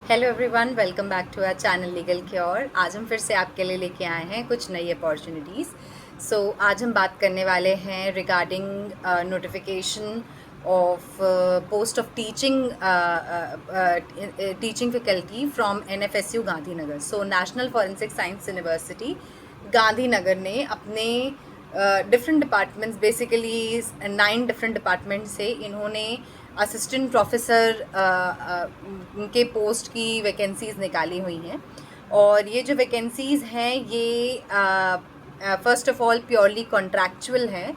Hello everyone, welcome back to our channel legal cure. आज हम फिर से आपके लिए लेके आए हैं कुछ नई अपॉर्चुनिटीज़। आज हम बात करने वाले हैं regarding notification of post of teaching faculty from NFSU Gandhinagar. National forensic science university Gandhinagar ने अपने different departments, basically 9 different department से इन्होंने असिस्टेंट प्रोफेसर के पोस्ट की वैकेंसीज़ निकाली हुई हैं। और ये जो वैकेंसीज़ हैं ये first of all purely contractual हैं।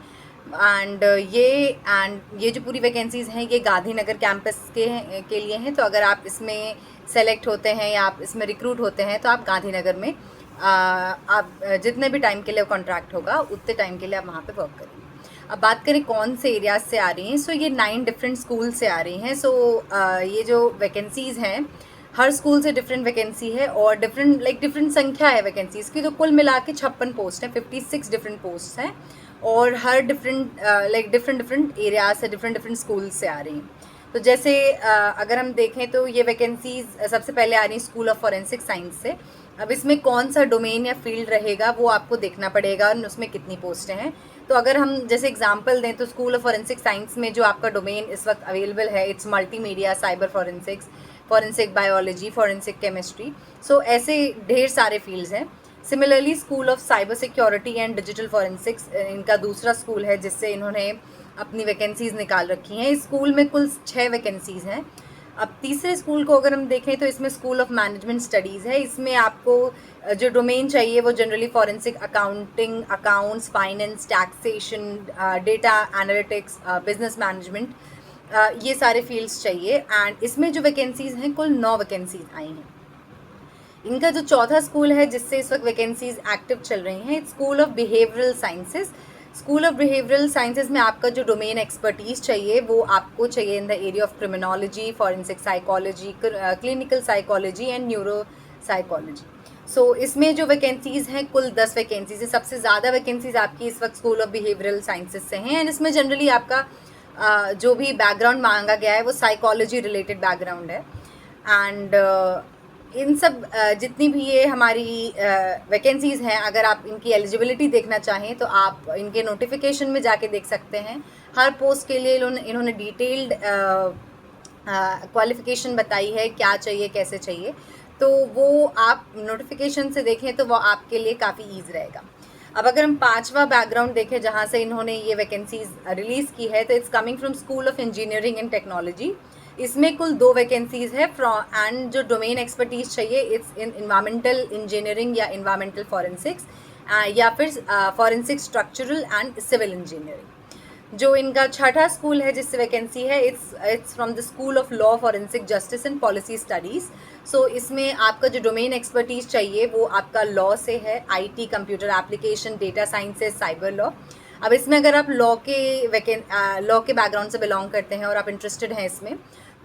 ये जो पूरी वैकेंसीज़ हैं ये गांधीनगर कैंपस के लिए हैं। तो अगर आप इसमें सेलेक्ट होते हैं या आप इसमें रिक्रूट होते हैं तो आप गांधीनगर में आप जितने भी टाइम के लिए कॉन्ट्रैक्ट होगा उतने टाइम के लिए आप वहाँ पे वर्क करेंगे। अब बात करें कौन से एरियाज से आ रही हैं। ये 9 डिफरेंट स्कूल से आ रही हैं। ये जो वैकेंसीज़ हैं हर स्कूल से डिफरेंट वैकेंसी है और डिफरेंट संख्या है वैकेंसीज़ की। तो कुल मिला के 56 पोस्ट हैं, 56 डिफरेंट पोस्ट हैं और हर डिफरेंट एरियाज से डिफरेंट स्कूल से आ रही हैं। तो जैसे अगर हम देखें तो ये वैकेंसीज सबसे पहले आ रही स्कूल ऑफ फॉरेंसिक साइंस से। अब इसमें कौन सा डोमेन या फील्ड रहेगा वो आपको देखना पड़ेगा और उसमें कितनी पोस्टें हैं। तो अगर हम जैसे एग्जांपल दें तो स्कूल ऑफ फॉरेंसिक साइंस में जो आपका डोमेन इस वक्त अवेलेबल है, it's multimedia, cyber forensics, forensic biology, forensic chemistry. ऐसे ढेर सारे फील्ड्स हैं। Similarly school of cyber security and digital forensics इनका दूसरा स्कूल है जिससे इन्होंने अपनी वैकेंसीज़ निकाल रखी हैं। इस स्कूल में कुल 6 वैकेंसीज़ हैं। अब तीसरे स्कूल को अगर हम देखें तो इसमें स्कूल ऑफ मैनेजमेंट स्टडीज़ है। इसमें आपको जो डोमेन चाहिए वो generally forensic accounting, accounts, finance, taxation, data analytics, business management, ये सारे फील्ड्स चाहिए। एंड इसमें जो वैकेंसीज़ हैं कुल 9 वैकेंसीज आई हैं। इनका जो चौथा स्कूल है जिससे इस वक्त वैकेंसीज एक्टिव चल रही हैं, school of behavioural sciences. School of behavioural sciences में आपका जो डोमेन एक्सपर्टीज़ चाहिए वो आपको चाहिए in the area of criminology, forensic psychology, clinical psychology and neuro psychology. इसमें जो वैकेंसीज़ हैं कुल 10 वैकेंसीज है। सबसे ज़्यादा वैकेंसीज आपकी इस वक्त स्कूल ऑफ बिहेवियरल साइंसेज से हैं। एंड इसमें जनरली आपका जो भी बैकग्राउंड मांगा गया है वो साइकोलॉजी रिलेटेड बैकग्राउंड है। एंड इन सब जितनी भी ये हमारी वैकेंसीज़ हैं, अगर आप इनकी एलिजिबिलिटी देखना चाहें तो आप इनके नोटिफिकेशन में जाके देख सकते हैं। हर पोस्ट के लिए इन्होंने डिटेल्ड क्वालिफ़िकेशन बताई है, क्या चाहिए, कैसे चाहिए। तो वो आप नोटिफिकेशन से देखें तो वो आपके लिए काफ़ी ईज़ रहेगा। अब अगर हम पांचवा बैकग्राउंड देखें जहाँ से इन्होंने ये वैकेंसीज रिलीज़ की है तो it's coming from school of engineering and technology. इसमें कुल 2 वैकेंसीज है एंड जो डोमेन एक्सपर्टीज चाहिए इट्स इन इन्वायरमेंटल इंजीनियरिंग या इन्वायरमेंटल फॉरेंसिक्स या फिर forensic structural and civil engineering. जो इनका छठा स्कूल है जिससे वैकेंसी है it's from the school of law, forensic justice and policy studies. इसमें आपका जो डोमेन एक्सपर्टीज़ चाहिए वो आपका लॉ से है, IT, computer application, data sciences, cyber law. अब इसमें अगर आप लॉ के बैकग्राउंड से बिलोंग करते हैं और आप इंटरेस्टेड हैं इसमें,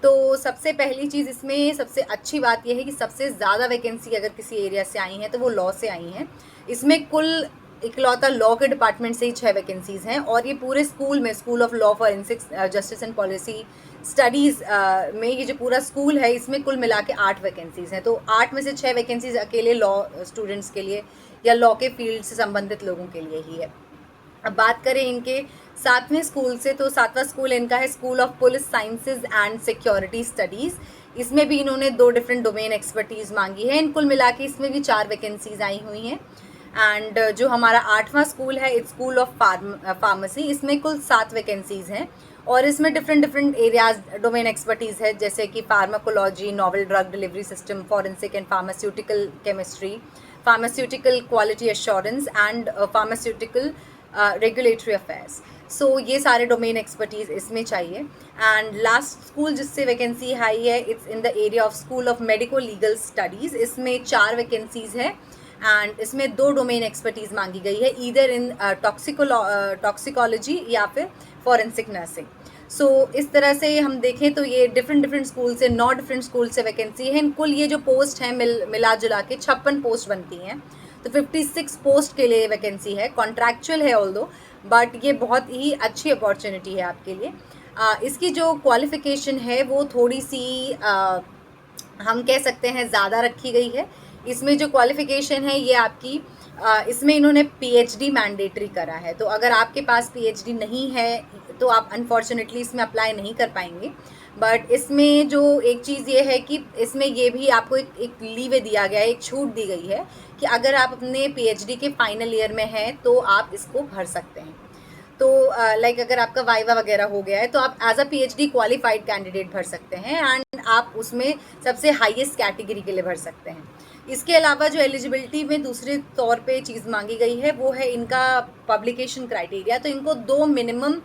तो सबसे पहली चीज़ इसमें सबसे अच्छी बात यह है कि सबसे ज़्यादा वैकेंसी अगर किसी एरिया से आई हैं तो वो लॉ से आई हैं। इसमें कुल इकलौता लॉ के डिपार्टमेंट से ही 6 वैकेंसीज़ हैं और ये पूरे स्कूल में school of law, forensics, justice and policy studies में ये जो पूरा स्कूल है इसमें कुल मिला के 8 वैकेंसीज़ हैं। तो 8 में से 6 वैकेंसीज़ अकेले लॉ स्टूडेंट्स के लिए या लॉ के फील्ड से संबंधित लोगों के लिए ही है। अब बात करें इनके 7वें स्कूल से तो 7वां स्कूल इनका है school of police sciences and security studies. इसमें भी इन्होंने 2 डिफरेंट डोमेन एक्सपर्टीज़ मांगी है। इन कुल मिला के इसमें भी 4 वैकेंसीज़ आई हुई हैं। एंड जो हमारा 8वां स्कूल है इट्स स्कूल ऑफ फार्मेसी। इसमें कुल 7 वैकेंसीज़ हैं और इसमें डिफरेंट एरियाज डोमेन एक्सपर्टीज़ है जैसे कि pharmacology, novel drug delivery system, forensic and pharmaceutical chemistry, pharmaceutical quality assurance and pharmaceutical regulatory affairs. ये सारे डोमेन एक्सपर्टीज़ इसमें चाहिए। एंड लास्ट स्कूल जिससे वैकेंसी आई है it's in the area of school of medico legal studies. इसमें 4 vacancies है and इसमें 2 domain expertise मांगी गई है, ईदर इन टॉक्सिकोलॉजी या फिर फॉरेंसिक नर्सिंग। इस तरह से हम देखें तो ये डिफरेंट स्कूल से 9 डिफरेंट स्कूल से वैकेंसी है। कुल ये जो पोस्ट हैं मिला जुला के 56 पोस्ट बनती हैं। तो 56 पोस्ट के लिए वैकेंसी है, कॉन्ट्रैक्चुअल है ऑल्दो, बट ये बहुत ही अच्छी अपॉर्चुनिटी है आपके लिए। इसकी जो क्वालिफ़िकेशन है वो थोड़ी सी हम कह सकते हैं ज़्यादा रखी गई है। इसमें जो क्वालिफ़िकेशन है ये आपकी इसमें इन्होंने पीएचडी मैंडेटरी करा है। तो अगर आपके पास पीएचडी नहीं है तो आप अनफॉर्चुनेटली इसमें अप्लाई नहीं कर पाएंगे। बट इसमें जो एक चीज़ ये है कि इसमें ये भी आपको एक लीवे दिया गया है, एक छूट दी गई है कि अगर आप अपने पीएचडी के फाइनल ईयर में हैं तो आप इसको भर सकते हैं। तो लाइक अगर आपका वाइवा वगैरह हो गया है तो आप as a PhD qualified candidate भर सकते हैं एंड आप उसमें सबसे हाईएस्ट कैटेगरी के लिए भर सकते हैं। इसके अलावा जो एलिजिबिलिटी में दूसरे तौर पे चीज़ मांगी गई है वो है इनका पब्लिकेशन क्राइटेरिया। तो इनको 2 मिनिमम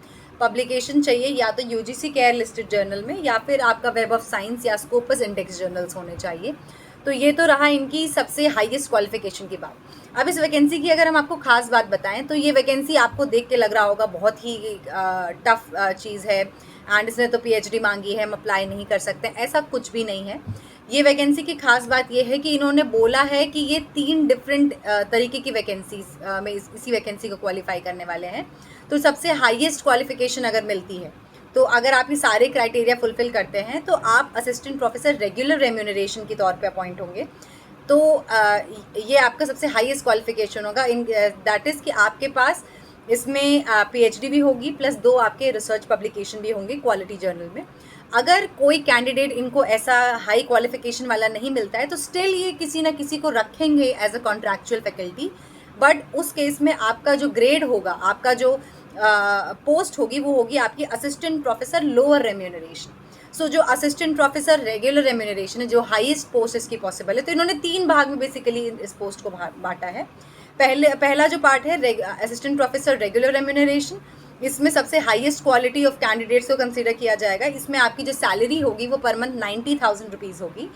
पब्लिकेशन चाहिए, या तो यूजीसी केयर लिस्टेड जर्नल में या फिर आपका वेब ऑफ साइंस या स्कोपस इंडेक्स जर्नल्स होने चाहिए। तो ये तो रहा इनकी सबसे हाईएस्ट क्वालिफिकेशन की बात। अब इस वैकेंसी की अगर हम आपको खास बात बताएं तो ये वैकेंसी आपको देख के लग रहा होगा बहुत ही टफ चीज़ है एंड इसने तो पीएचडी मांगी है, हम अप्लाई नहीं कर सकते। ऐसा कुछ भी नहीं है। ये वैकेंसी की खास बात ये है कि इन्होंने बोला है कि ये 3 डिफरेंट तरीके की वैकेंसीज में इसी वैकेंसी को क्वालिफाई करने वाले हैं। तो सबसे हाईएस्ट क्वालिफिकेशन अगर मिलती है तो अगर आप ये सारे क्राइटेरिया फुलफिल करते हैं तो आप असिस्टेंट प्रोफेसर रेगुलर रेम्यूनरेशन के तौर पे अपॉइंट होंगे। तो ये आपका सबसे हाईएस्ट क्वालिफिकेशन होगा इन दैट इज़ कि आपके पास इसमें पीएचडी भी होगी प्लस 2 आपके रिसर्च पब्लिकेशन भी होंगे क्वालिटी जर्नल में। अगर कोई कैंडिडेट इनको ऐसा हाई क्वालिफिकेशन वाला नहीं मिलता है तो स्टिल ये किसी ना किसी को रखेंगे as a contractual faculty. But उस केस में आपका जो ग्रेड होगा, आपका जो पोस्ट होगी वो होगी आपकी असिस्टेंट प्रोफेसर लोअर रेम्यूनरेशन। सो जो असिस्टेंट प्रोफेसर रेगुलर रेम्यूनरेशन है, जो हाईएस्ट पोस्ट इसकी पॉसिबल है, तो इन्होंने 3 भाग में बेसिकली इस पोस्ट को बांटा है। पहला जो पार्ट है असिस्टेंट प्रोफेसर रेगुलर रेम्यूनरेशन, इसमें सबसे हाईएस्ट क्वालिटी ऑफ कैंडिडेट्स को कंसीडर किया जाएगा। इसमें आपकी जो सैलरी होगी वो पर मंथ 90,000 रुपीज़ होगी।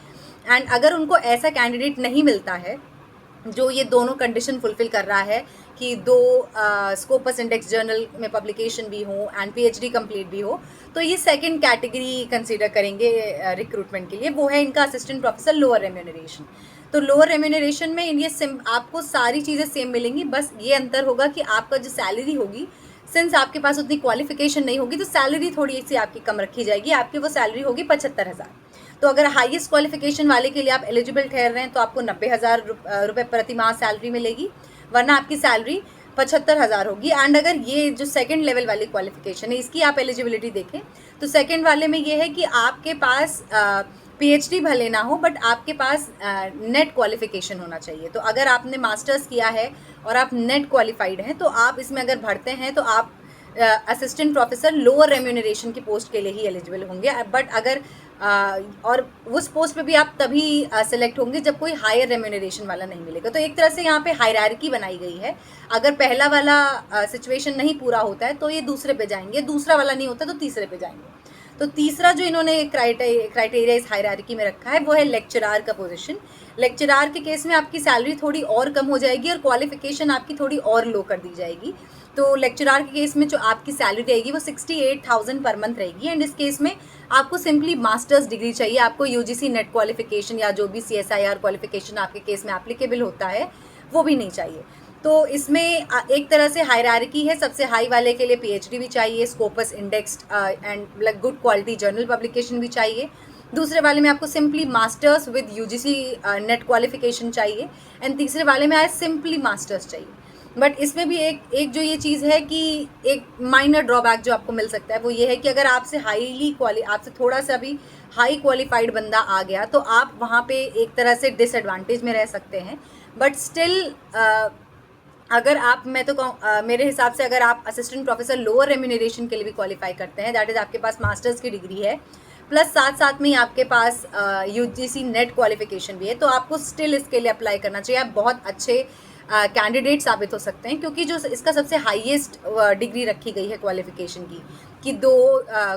एंड अगर उनको ऐसा कैंडिडेट नहीं मिलता है जो ये दोनों कंडीशन फुलफिल कर रहा है कि 2 स्कोपस इंडेक्स जर्नल में पब्लिकेशन भी हो एंड पीएचडी कंप्लीट भी हो, तो ये सेकंड कैटेगरी कंसीडर करेंगे रिक्रूटमेंट के लिए। वो है इनका असिस्टेंट प्रोफेसर लोअर रेम्यूनरेशन। तो लोअर रेम्यूनरेशन में ये आपको सारी चीज़ें सेम मिलेंगी, बस ये अंतर होगा कि आपका जो सैलरी होगी, सिंस आपके पास उतनी क्वालिफिकेशन नहीं होगी तो सैलरी थोड़ी सी आपकी कम रखी जाएगी। आपकी वो सैलरी होगी 75,000। तो अगर हाईएस्ट क्वालिफिकेशन वाले के लिए आप एलिजिबल ठहर रहे हैं तो आपको 90,000 रुपये प्रति माह सैलरी मिलेगी, वरना आपकी सैलरी 75,000 होगी। एंड अगर ये जो सेकंड लेवल वाली क्वालिफिकेशन है इसकी आप एलिजिबिलिटी देखें तो सेकंड वाले में ये है कि आपके पास पीएचडी भले ना हो बट आपके पास नेट क्वालिफिकेशन होना चाहिए। तो अगर आपने मास्टर्स किया है और आप नेट क्वालिफाइड हैं तो आप इसमें अगर भरते हैं तो आप असिस्टेंट प्रोफेसर लोअर रेम्यूनरेशन की पोस्ट के लिए ही एलिजिबल होंगे। बट अगर और उस पोस्ट पे भी आप तभी सेलेक्ट होंगे जब कोई हायर रेम्यूनरेशन वाला नहीं मिलेगा। तो एक तरह से यहाँ पे हायरार्की बनाई गई है। अगर पहला वाला सिचुएशन नहीं पूरा होता है तो ये दूसरे पे जाएंगे, दूसरा वाला नहीं होता तो तीसरे पे जाएंगे। तो तीसरा जो इन्होंने क्राइटेरिया इस हायरार्की में रखा है वो है लेक्चरार का पोजीशन। लेक्चरार के केस में आपकी सैलरी थोड़ी और कम हो जाएगी और क्वालिफिकेशन आपकी थोड़ी और लो कर दी जाएगी। तो लेक्चरार के केस में जो आपकी सैलरी रहेगी वो 68,000 पर मंथ रहेगी। एंड इस केस में आपको सिंपली मास्टर्स डिग्री चाहिए, आपको यूजीसी नेट क्वालिफिकेशन या जो भी CSIR क्वालिफिकेशन आपके केस में एप्लीकेबल होता है वो भी नहीं चाहिए। तो इसमें एक तरह से हायरार्की है। सबसे हाई वाले के लिए पीएचडी भी चाहिए, Scopus indexed and like good quality journal publication भी चाहिए। दूसरे वाले में आपको simply masters with UGC net qualification चाहिए एंड तीसरे वाले में आज सिंपली मास्टर्स चाहिए। बट इसमें भी एक जो ये चीज़ है कि एक माइनर ड्रॉबैक जो आपको मिल सकता है वो ये है कि अगर आपसे आपसे थोड़ा सा भी हाई क्वालिफाइड बंदा आ गया तो आप वहाँ पे एक तरह से डिसएडवांटेज में रह सकते हैं। बट स्टिल अगर आप मेरे हिसाब से अगर आप असिस्टेंट प्रोफेसर लोअर रेम्यूनरेशन के लिए भी क्वालिफाई करते हैं, दैट इज़ आपके पास मास्टर्स की डिग्री है प्लस साथ में ही आपके पास यूजीसी नेट क्वालिफिकेशन भी है, तो आपको स्टिल इसके लिए अप्लाई करना चाहिए। आप बहुत अच्छे कैंडिडेट साबित हो सकते हैं क्योंकि जो इसका सबसे हाईएस्ट डिग्री रखी गई है क्वालिफिकेशन की कि 2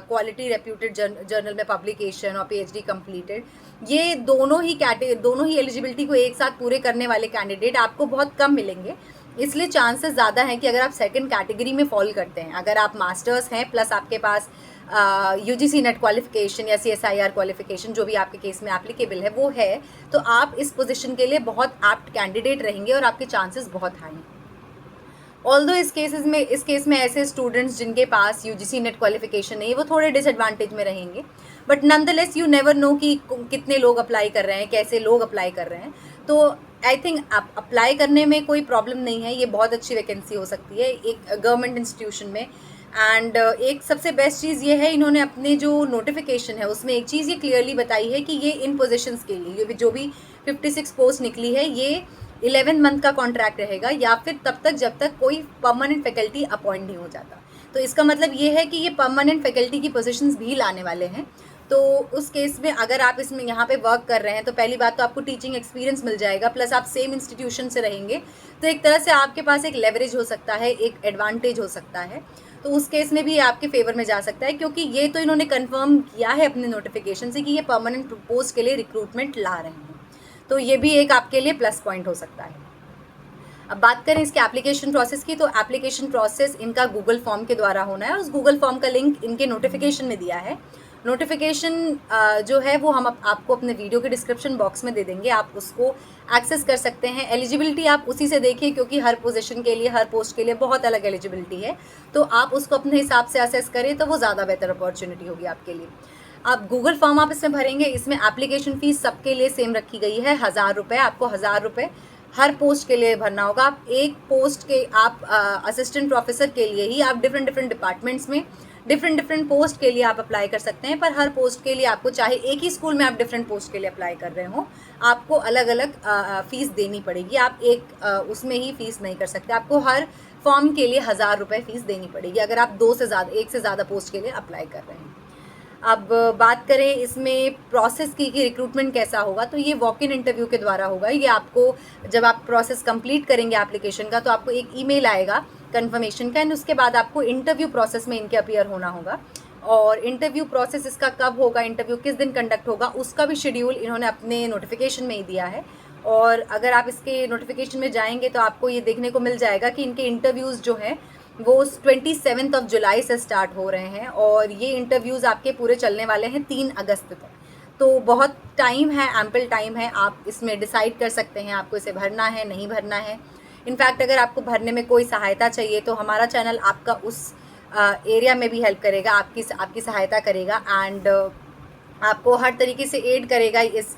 क्वालिटी रेप्यूटेड जर्नल में पब्लिकेशन और पीएचडी कंप्लीटेड, ये दोनों ही एलिजिबिलिटी को एक साथ पूरे करने वाले कैंडिडेट आपको बहुत कम मिलेंगे। इसलिए चांसेस ज़्यादा हैं कि अगर आप सेकंड कैटेगरी में फॉल करते हैं, अगर आप मास्टर्स हैं प्लस आपके पास यूजीसी नेट क्वालिफिकेशन या CSIR क्वालिफिकेशन जो भी आपके केस में एप्लीकेबल है वो है, तो आप इस पोजीशन के लिए बहुत एप्ट कैंडिडेट रहेंगे और आपके चांसेस बहुत हाई हैं। ऑल्दो इस केस में ऐसे स्टूडेंट्स जिनके पास यूजीसी नेट क्वालिफिकेशन नहीं है वो थोड़े डिसएडवांटेज में रहेंगे, but nonetheless you never know कि कितने लोग अप्लाई कर रहे हैं, कैसे लोग अप्लाई कर रहे हैं। तो आई थिंक आप अप्लाई करने में कोई प्रॉब्लम नहीं है, ये बहुत अच्छी वैकेंसी हो सकती है एक गवर्नमेंट इंस्टीट्यूशन में। एंड एक सबसे बेस्ट चीज़ ये है, इन्होंने अपने जो नोटिफिकेशन है उसमें एक चीज़ ये क्लियरली बताई है कि ये इन पोजीशंस के लिए जो भी 56 पोस्ट निकली है ये 11 मंथ का कॉन्ट्रैक्ट रहेगा, या फिर तब तक जब तक कोई परमानेंट फैकल्टी अपॉइंट नहीं हो जाता। तो इसका मतलब ये है कि ये परमानेंट फैकल्टी की पोजीशंस भी लाने वाले हैं। तो उस केस में अगर आप इसमें यहाँ पे वर्क कर रहे हैं तो पहली बात तो आपको टीचिंग एक्सपीरियंस मिल जाएगा, प्लस आप सेम इंस्टीट्यूशन से रहेंगे, तो एक तरह से आपके पास एक लेवरेज हो सकता है, एक एडवांटेज हो सकता है। तो उस केस में भी आपके फेवर में जा सकता है, क्योंकि ये तो इन्होंने कंफर्म किया है अपने नोटिफिकेशन से कि ये परमानेंट पोस्ट के लिए रिक्रूटमेंट ला रहे हैं। तो ये भी एक आपके लिए प्लस पॉइंट हो सकता है। अब बात करें इसके एप्लीकेशन प्रोसेस की, तो एप्लीकेशन प्रोसेस इनका गूगल फॉर्म के द्वारा होना है। उस गूगल फॉर्म का लिंक इनके नोटिफिकेशन में दिया है। नोटिफिकेशन जो है वो हम आपको अपने वीडियो के डिस्क्रिप्शन बॉक्स में दे देंगे, आप उसको एक्सेस कर सकते हैं। एलिजिबिलिटी आप उसी से देखिए, क्योंकि हर पोजीशन के लिए, हर पोस्ट के लिए बहुत अलग एलिजिबिलिटी है, तो आप उसको अपने हिसाब से असेस करें तो वो ज़्यादा बेहतर अपॉर्चुनिटी होगी आपके लिए। अब गूगल फॉर्म आप इसमें भरेंगे, इसमें एप्लीकेशन फ़ीस सबके लिए सेम रखी गई है, 1000 रुपये। आपको 1000 रुपये हर पोस्ट के लिए भरना होगा। आप एक पोस्ट के आप असिस्टेंट प्रोफेसर के लिए ही आप डिफरेंट डिपार्टमेंट्स में डिफरेंट पोस्ट के लिए आप अप्लाई कर सकते हैं, पर हर पोस्ट के लिए आपको, चाहे एक ही स्कूल में आप डिफरेंट पोस्ट के लिए अप्लाई कर रहे हो, आपको अलग अलग फ़ीस देनी पड़ेगी। आप एक उसमें ही फ़ीस नहीं कर सकते, आपको हर फॉर्म के लिए 1000 रुपये फ़ीस देनी पड़ेगी अगर आप एक से ज़्यादा पोस्ट के लिए अप्लाई कर रहे हैं। अब बात करें इसमें प्रोसेस की कि रिक्रूटमेंट कैसा होगा, तो ये वॉक इन इंटरव्यू के द्वारा होगा। ये आपको जब आप प्रोसेस कंप्लीट करेंगे एप्लीकेशन का, तो आपको एक ईमेल आएगा कंफर्मेशन का, एंड उसके बाद आपको इंटरव्यू प्रोसेस में इनके अपीयर होना होगा। और इंटरव्यू प्रोसेस इसका कब होगा, इंटरव्यू किस दिन कंडक्ट होगा, उसका भी शेड्यूल इन्होंने अपने नोटिफिकेशन में ही दिया है। और अगर आप इसके नोटिफिकेशन में जाएंगे तो आपको ये देखने को मिल जाएगा कि इनके इंटरव्यूज़ जो हैं वो 27 जुलाई से स्टार्ट हो रहे हैं, और ये इंटरव्यूज़ आपके पूरे चलने वाले हैं 3 अगस्त तक। तो बहुत टाइम है, एम्पल टाइम है, आप इसमें डिसाइड कर सकते हैं आपको इसे भरना है नहीं भरना है। इनफैक्ट अगर आपको भरने में कोई सहायता चाहिए तो हमारा चैनल आपका उस एरिया में भी हेल्प करेगा, आपकी सहायता करेगा, एंड आपको हर तरीके से एड करेगा इस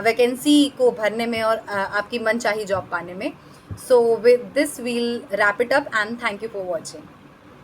वैकेंसी को भरने में और आपकी मनचाही जॉब पाने में। So with this we'll wrap it up and thank you for watching.